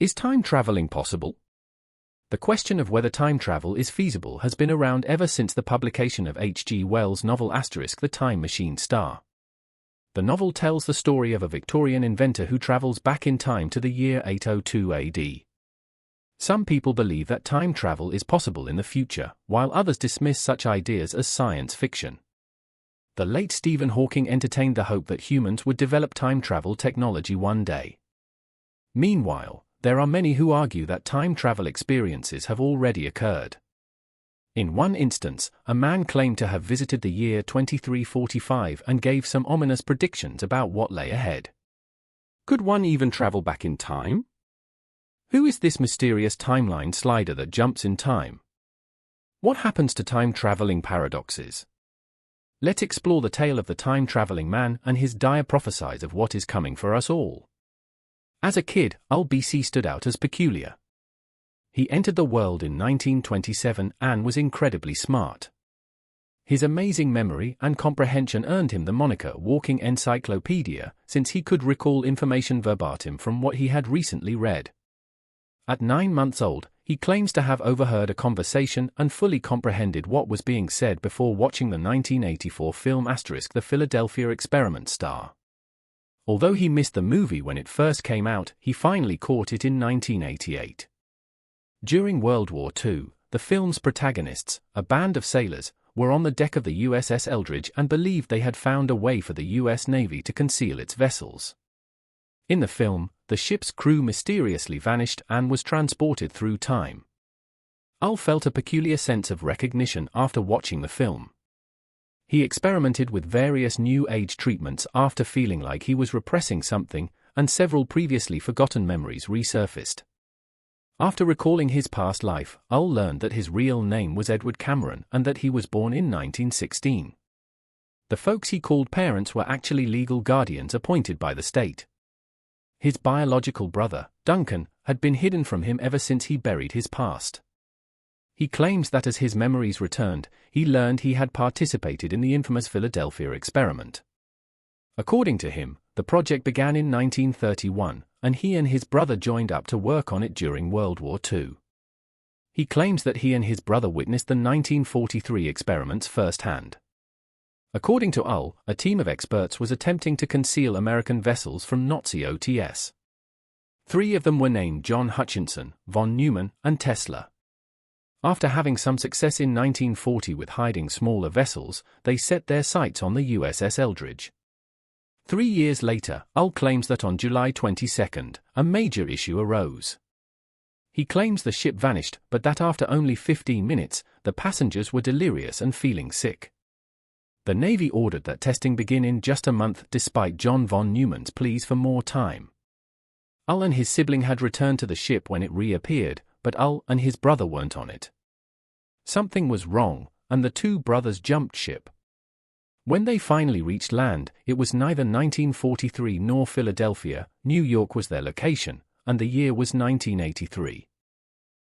Is time traveling possible? The question of whether time travel is feasible has been around ever since the publication of H.G. Wells' novel ** The Time Machine Star. The novel tells the story of a Victorian inventor who travels back in time to the year 802 AD. Some people believe that time travel is possible in the future, while others dismiss such ideas as science fiction. The late Stephen Hawking entertained the hope that humans would develop time travel technology one day. Meanwhile, there are many who argue that time travel experiences have already occurred. In one instance, a man claimed to have visited the year 2345 and gave some ominous predictions about what lay ahead. Could one even travel back in time? Who is this mysterious timeline slider that jumps in time? What happens to time-traveling paradoxes? Let's explore the tale of the time-traveling man and his dire prophecies of what is coming for us all. As a kid, Al-BC stood out as peculiar. He entered the world in 1927 and was incredibly smart. His amazing memory and comprehension earned him the moniker Walking Encyclopedia, since he could recall information verbatim from what he had recently read. At 9 months old, he claims to have overheard a conversation and fully comprehended what was being said before watching the 1984 film ** The Philadelphia Experiment star. Although he missed the movie when it first came out, he finally caught it in 1988. During World War II, the film's protagonists, a band of sailors, were on the deck of the USS Eldridge and believed they had found a way for the US Navy to conceal its vessels. In the film, the ship's crew mysteriously vanished and was transported through time. Al felt a peculiar sense of recognition after watching the film. He experimented with various New Age treatments after feeling like he was repressing something, and several previously forgotten memories resurfaced. After recalling his past life, Al learned that his real name was Edward Cameron and that he was born in 1916. The folks he called parents were actually legal guardians appointed by the state. His biological brother, Duncan, had been hidden from him ever since he buried his past. He claims that as his memories returned, he learned he had participated in the infamous Philadelphia experiment. According to him, the project began in 1931, and he and his brother joined up to work on it during World War II. He claims that he and his brother witnessed the 1943 experiments firsthand. According to Al, a team of experts was attempting to conceal American vessels from Nazi OTS. 3 of them were named John Hutchinson, von Neumann, and Tesla. After having some success in 1940 with hiding smaller vessels, they set their sights on the USS Eldridge. 3 years later, Al claims that on July 22, a major issue arose. He claims the ship vanished, but that after only 15 minutes, the passengers were delirious and feeling sick. The Navy ordered that testing begin in just a month despite John von Neumann's pleas for more time. Al and his sibling had returned to the ship when it reappeared, but Al and his brother weren't on it. Something was wrong, and the 2 brothers jumped ship. When they finally reached land, it was neither 1943 nor Philadelphia. New York was their location, and the year was 1983.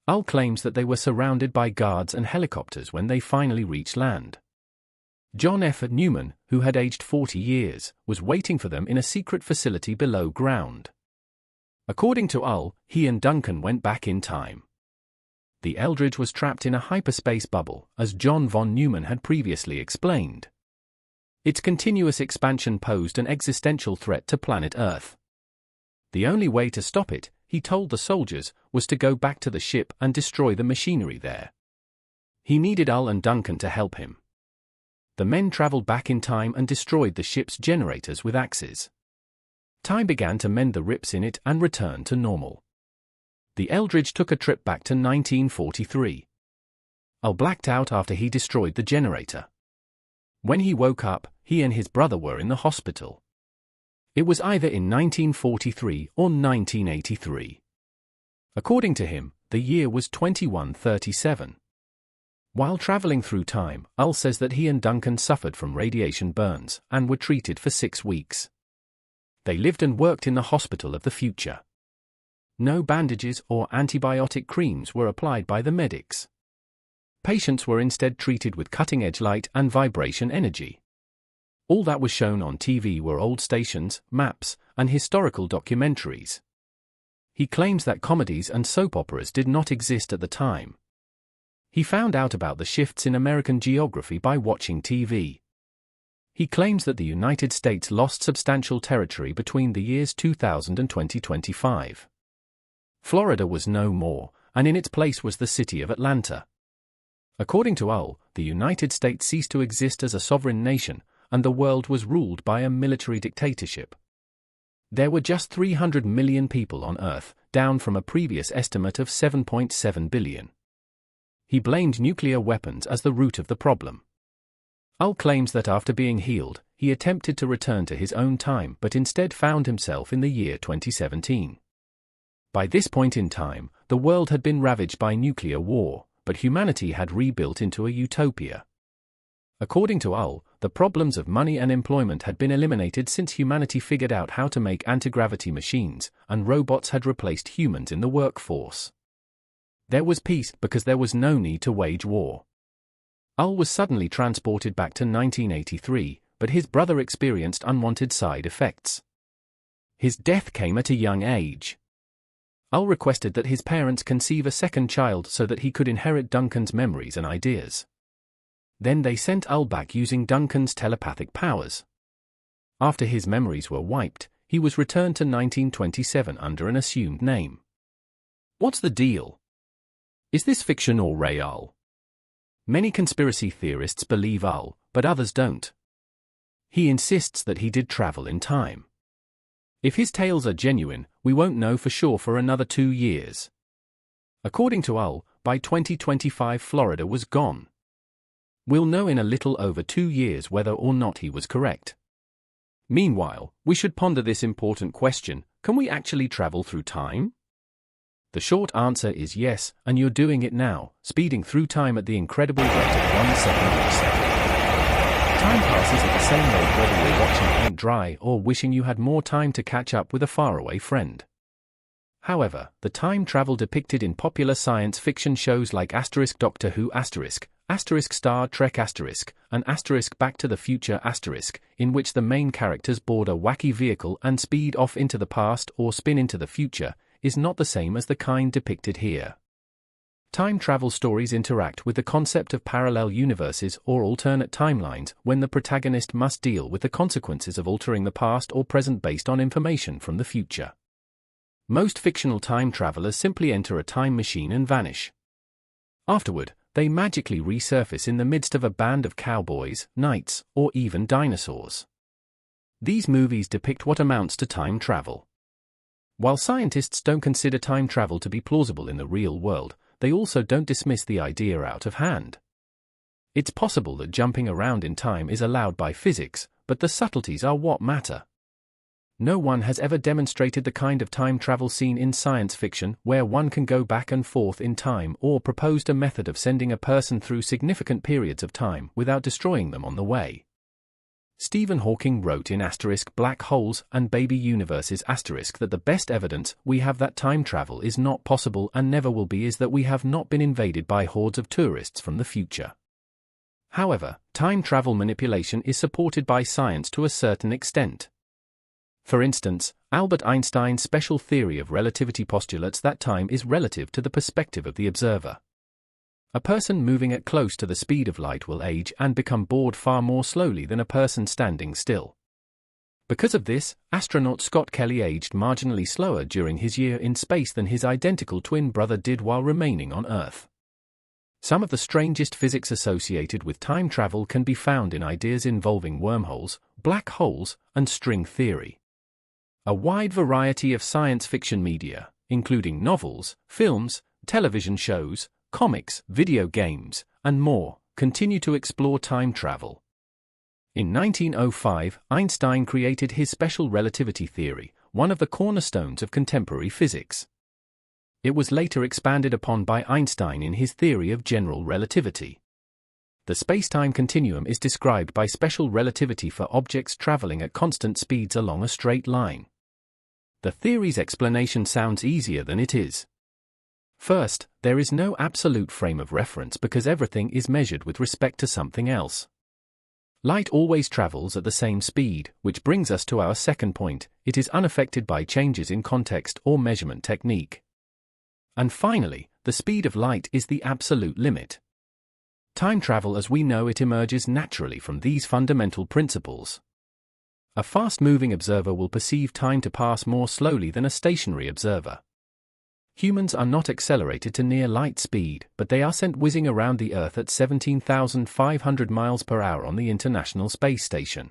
Al claims that they were surrounded by guards and helicopters when they finally reached land. John F. Neumann, who had aged 40 years, was waiting for them in a secret facility below ground. According to Al, he and Duncan went back in time. The Eldridge was trapped in a hyperspace bubble, as John von Neumann had previously explained. Its continuous expansion posed an existential threat to planet Earth. The only way to stop it, he told the soldiers, was to go back to the ship and destroy the machinery there. He needed Al and Duncan to help him. The men traveled back in time and destroyed the ship's generators with axes. Time began to mend the rips in it and return to normal. The Eldridge took a trip back to 1943. Al blacked out after he destroyed the generator. When he woke up, he and his brother were in the hospital. It was either in 1943 or 1983. According to him, the year was 2137. While traveling through time, Al says that he and Duncan suffered from radiation burns and were treated for 6 weeks. They lived and worked in the hospital of the future. No bandages or antibiotic creams were applied by the medics. Patients were instead treated with cutting-edge light and vibration energy. All that was shown on TV were old stations, maps, and historical documentaries. He claims that comedies and soap operas did not exist at the time. He found out about the shifts in American geography by watching TV. He claims that the United States lost substantial territory between the years 2000 and 2025. Florida was no more, and in its place was the city of Atlanta. According to Ull, the United States ceased to exist as a sovereign nation, and the world was ruled by a military dictatorship. There were just 300 million people on Earth, down from a previous estimate of 7.7 billion. He blamed nuclear weapons as the root of the problem. Ull claims that after being healed, he attempted to return to his own time but instead found himself in the year 2017. By this point in time, the world had been ravaged by nuclear war, but humanity had rebuilt into a utopia. According to Ull, the problems of money and employment had been eliminated since humanity figured out how to make anti-gravity machines, and robots had replaced humans in the workforce. There was peace because there was no need to wage war. Ull was suddenly transported back to 1983, but his brother experienced unwanted side effects. His death came at a young age. Ull requested that his parents conceive a second child so that he could inherit Duncan's memories and ideas. Then they sent Ull back using Duncan's telepathic powers. After his memories were wiped, he was returned to 1927 under an assumed name. What's the deal? Is this fiction or real? Many conspiracy theorists believe Ull, but others don't. He insists that he did travel in time. If his tales are genuine, we won't know for sure for another 2 years. According to Ull, by 2025 Florida was gone. We'll know in a little over 2 years whether or not he was correct. Meanwhile, we should ponder this important question: can we actually travel through time? The short answer is yes, and you're doing it now, speeding through time at the incredible rate of 1 second per second. Time passes at the same rate whether you're watching paint dry or wishing you had more time to catch up with a faraway friend. However, the time travel depicted in popular science fiction shows like Doctor Who Star Trek and Back to the Future in which the main characters board a wacky vehicle and speed off into the past or spin into the future, is not the same as the kind depicted here. Time travel stories interact with the concept of parallel universes or alternate timelines when the protagonist must deal with the consequences of altering the past or present based on information from the future. Most fictional time travelers simply enter a time machine and vanish. Afterward, they magically resurface in the midst of a band of cowboys, knights, or even dinosaurs. These movies depict what amounts to time travel. While scientists don't consider time travel to be plausible in the real world, they also don't dismiss the idea out of hand. It's possible that jumping around in time is allowed by physics, but the subtleties are what matter. No one has ever demonstrated the kind of time travel seen in science fiction where one can go back and forth in time or proposed a method of sending a person through significant periods of time without destroying them on the way. Stephen Hawking wrote in Black Holes and Baby Universes that the best evidence we have that time travel is not possible and never will be is that we have not been invaded by hordes of tourists from the future. However, time travel manipulation is supported by science to a certain extent. For instance, Albert Einstein's special theory of relativity postulates that time is relative to the perspective of the observer. A person moving at close to the speed of light will age and become bored far more slowly than a person standing still. Because of this, astronaut Scott Kelly aged marginally slower during his year in space than his identical twin brother did while remaining on Earth. Some of the strangest physics associated with time travel can be found in ideas involving wormholes, black holes, and string theory. A wide variety of science fiction media, including novels, films, television shows, comics, video games, and more, continue to explore time travel. In 1905, Einstein created his special relativity theory, one of the cornerstones of contemporary physics. It was later expanded upon by Einstein in his theory of general relativity. The space-time continuum is described by special relativity for objects traveling at constant speeds along a straight line. The theory's explanation sounds easier than it is. First, there is no absolute frame of reference because everything is measured with respect to something else. Light always travels at the same speed, which brings us to our second point: it is unaffected by changes in context or measurement technique. And finally, the speed of light is the absolute limit. Time travel as we know it emerges naturally from these fundamental principles. A fast-moving observer will perceive time to pass more slowly than a stationary observer. Humans are not accelerated to near light speed, but they are sent whizzing around the Earth at 17,500 miles per hour on the International Space Station.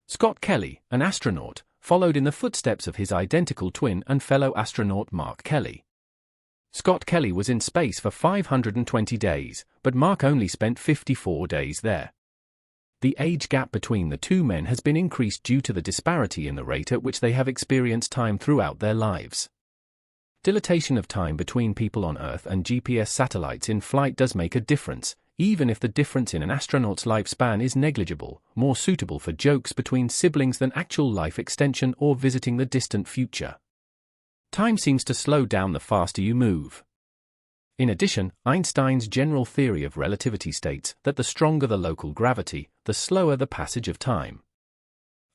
Scott Kelly, an astronaut, followed in the footsteps of his identical twin and fellow astronaut Mark Kelly. Scott Kelly was in space for 520 days, but Mark only spent 54 days there. The age gap between the two men has been increased due to the disparity in the rate at which they have experienced time throughout their lives. Dilatation of time between people on Earth and GPS satellites in flight does make a difference, even if the difference in an astronaut's lifespan is negligible, more suitable for jokes between siblings than actual life extension or visiting the distant future. Time seems to slow down the faster you move. In addition, Einstein's general theory of relativity states that the stronger the local gravity, the slower the passage of time.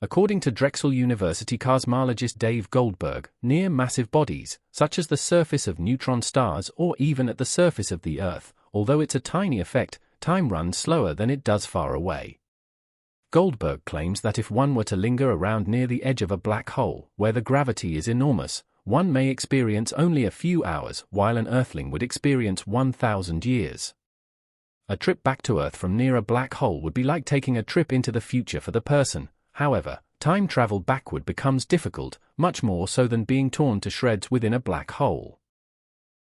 According to Drexel University cosmologist Dave Goldberg, near massive bodies, such as the surface of neutron stars or even at the surface of the Earth, although it's a tiny effect, time runs slower than it does far away. Goldberg claims that if one were to linger around near the edge of a black hole, where the gravity is enormous, one may experience only a few hours, while an Earthling would experience 1,000 years. A trip back to Earth from near a black hole would be like taking a trip into the future for the person. However, time travel backward becomes difficult, much more so than being torn to shreds within a black hole.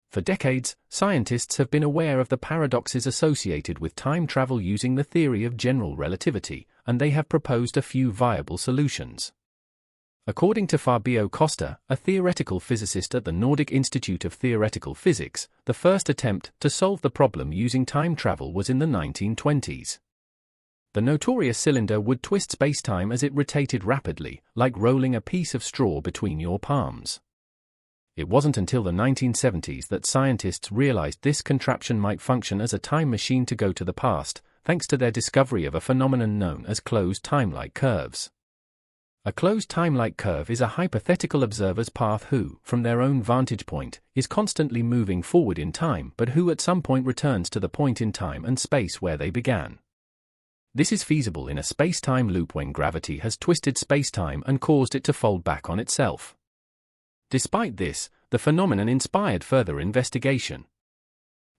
For decades, scientists have been aware of the paradoxes associated with time travel using the theory of general relativity, and they have proposed a few viable solutions. According to Fabio Costa, a theoretical physicist at the Nordic Institute of Theoretical Physics, the first attempt to solve the problem using time travel was in the 1920s. The notorious cylinder would twist spacetime as it rotated rapidly, like rolling a piece of straw between your palms. It wasn't until the 1970s that scientists realized this contraption might function as a time machine to go to the past, thanks to their discovery of a phenomenon known as closed time-like curves. A closed time-like curve is a hypothetical observer's path who, from their own vantage point, is constantly moving forward in time but who at some point returns to the point in time and space where they began. This is feasible in a space-time loop when gravity has twisted space-time and caused it to fold back on itself. Despite this, the phenomenon inspired further investigation.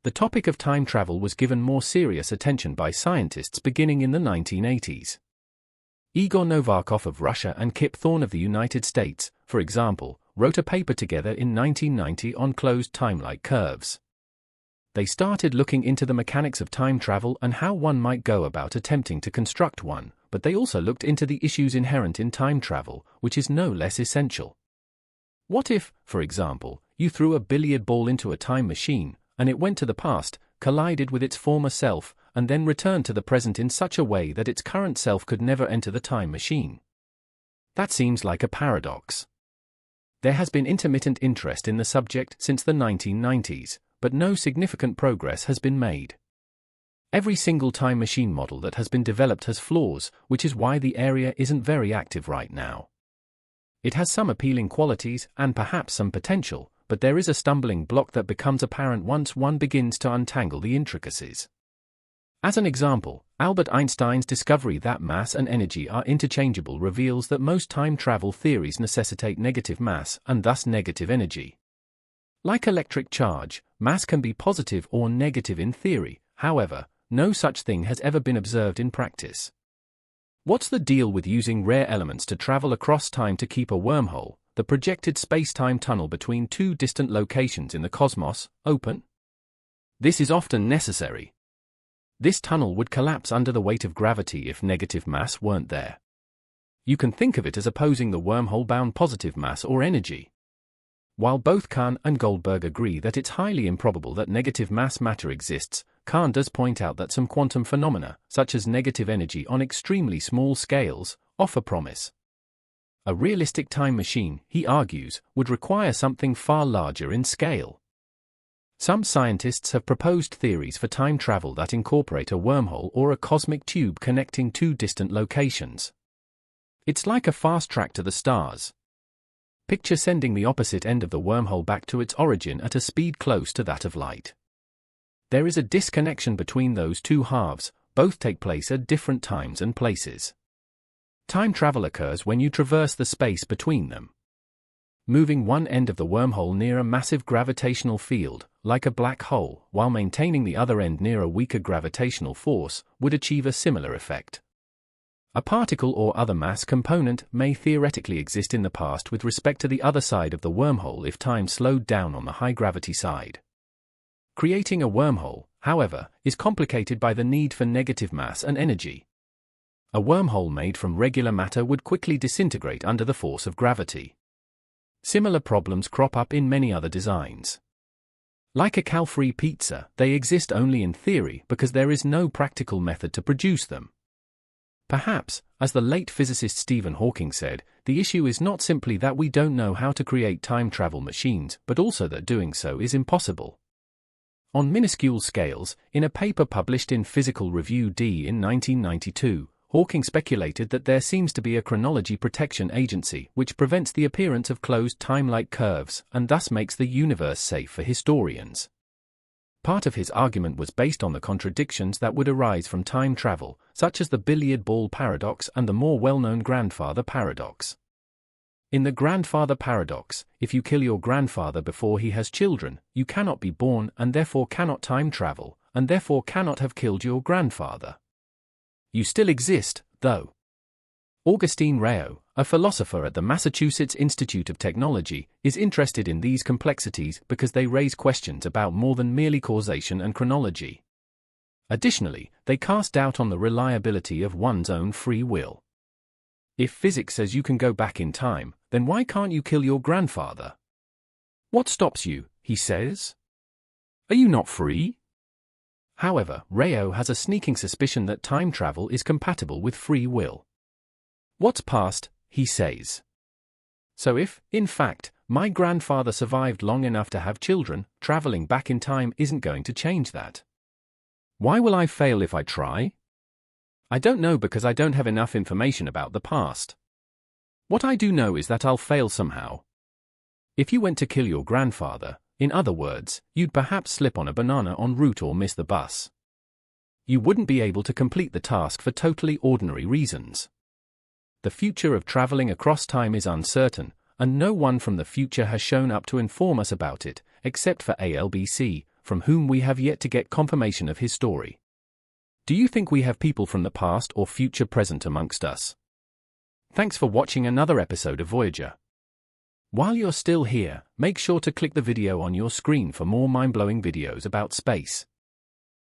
The topic of time travel was given more serious attention by scientists beginning in the 1980s. Igor Novikov of Russia and Kip Thorne of the United States, for example, wrote a paper together in 1990 on closed time-like curves. They started looking into the mechanics of time travel and how one might go about attempting to construct one, but they also looked into the issues inherent in time travel, which is no less essential. What if, for example, you threw a billiard ball into a time machine, and it went to the past, collided with its former self, and then returned to the present in such a way that its current self could never enter the time machine? That seems like a paradox. There has been intermittent interest in the subject since the 1990s, but no significant progress has been made. Every single time machine model that has been developed has flaws, which is why the area isn't very active right now. It has some appealing qualities and perhaps some potential, but there is a stumbling block that becomes apparent once one begins to untangle the intricacies. As an example, Albert Einstein's discovery that mass and energy are interchangeable reveals that most time travel theories necessitate negative mass and thus negative energy. Like electric charge, mass can be positive or negative in theory, however, no such thing has ever been observed in practice. What's the deal with using rare elements to travel across time to keep a wormhole, the projected space-time tunnel between two distant locations in the cosmos, open? This is often necessary. This tunnel would collapse under the weight of gravity if negative mass weren't there. You can think of it as opposing the wormhole-bound positive mass or energy. While both Kahn and Goldberg agree that it's highly improbable that negative mass matter exists, Kahn does point out that some quantum phenomena, such as negative energy on extremely small scales, offer promise. A realistic time machine, he argues, would require something far larger in scale. Some scientists have proposed theories for time travel that incorporate a wormhole or a cosmic tube connecting two distant locations. It's like a fast track to the stars. Picture sending the opposite end of the wormhole back to its origin at a speed close to that of light. There is a disconnection between those two halves, both take place at different times and places. Time travel occurs when you traverse the space between them. Moving one end of the wormhole near a massive gravitational field, like a black hole, while maintaining the other end near a weaker gravitational force, would achieve a similar effect. A particle or other mass component may theoretically exist in the past with respect to the other side of the wormhole if time slowed down on the high-gravity side. Creating a wormhole, however, is complicated by the need for negative mass and energy. A wormhole made from regular matter would quickly disintegrate under the force of gravity. Similar problems crop up in many other designs. Like a cal-free pizza, they exist only in theory because there is no practical method to produce them. Perhaps, as the late physicist Stephen Hawking said, the issue is not simply that we don't know how to create time travel machines, but also that doing so is impossible. On minuscule scales, in a paper published in Physical Review D in 1992, Hawking speculated that there seems to be a chronology protection agency which prevents the appearance of closed time-like curves and thus makes the universe safe for historians. Part of his argument was based on the contradictions that would arise from time travel, such as the billiard ball paradox and the more well-known grandfather paradox. In the grandfather paradox, if you kill your grandfather before he has children, you cannot be born and therefore cannot time travel, and therefore cannot have killed your grandfather. You still exist, though. Augustine Rao, a philosopher at the Massachusetts Institute of Technology, is interested in these complexities because they raise questions about more than merely causation and chronology. Additionally, they cast doubt on the reliability of one's own free will. If physics says you can go back in time, then why can't you kill your grandfather? What stops you, he says? Are you not free? However, Rao has a sneaking suspicion that time travel is compatible with free will. What's past, he says. So if, in fact, my grandfather survived long enough to have children, traveling back in time isn't going to change that. Why will I fail if I try? I don't know because I don't have enough information about the past. What I do know is that I'll fail somehow. If you went to kill your grandfather, in other words, you'd perhaps slip on a banana en route or miss the bus. You wouldn't be able to complete the task for totally ordinary reasons. The future of traveling across time is uncertain, and no one from the future has shown up to inform us about it, except for ALBC, from whom we have yet to get confirmation of his story. Do you think we have people from the past or future present amongst us? Thanks for watching another episode of Voyager. While you're still here, make sure to click the video on your screen for more mind-blowing videos about space.